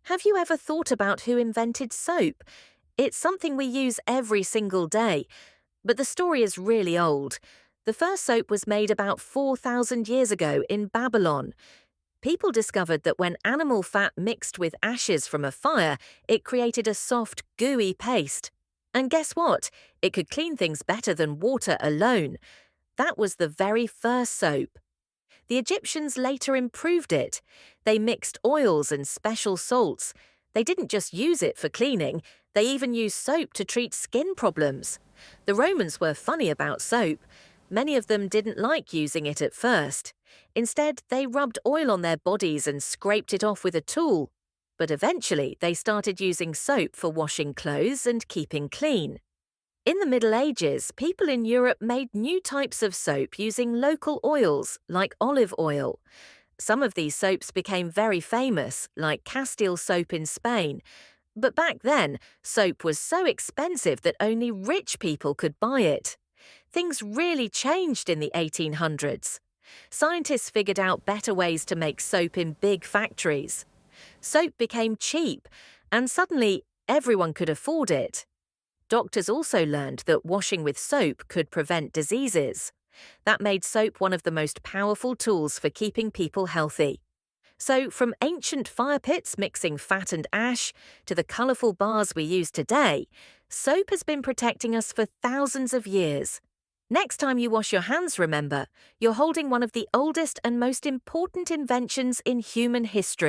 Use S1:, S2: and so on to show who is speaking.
S1: Have you ever thought about who invented soap? It's something we use every single day, but the story is really old. The first soap was made about 4,000 years ago in Babylon. People discovered that when animal fat mixed with ashes from a fire, it created a soft, gooey paste. And guess what? It could clean things better than water alone. That was the very first soap. The Egyptians later improved it. They mixed oils and special salts. They didn't just use it for cleaning, they even used soap to treat skin problems. The Romans were funny about soap. Many of them didn't like using it at first. Instead, they rubbed oil on their bodies and scraped it off with a tool. But eventually, they started using soap for washing clothes and keeping clean. In the Middle Ages, people in Europe made new types of soap using local oils, like olive oil. Some of these soaps became very famous, like Castile soap in Spain. But back then, soap was so expensive that only rich people could buy it. Things really changed in the 1800s. Scientists figured out better ways to make soap in big factories. Soap became cheap, and suddenly everyone could afford it. Doctors also learned that washing with soap could prevent diseases. That made soap one of the most powerful tools for keeping people healthy. So, from ancient fire pits mixing fat and ash to the colourful bars we use today, soap has been protecting us for thousands of years. Next time you wash your hands, remember, you're holding one of the oldest and most important inventions in human history.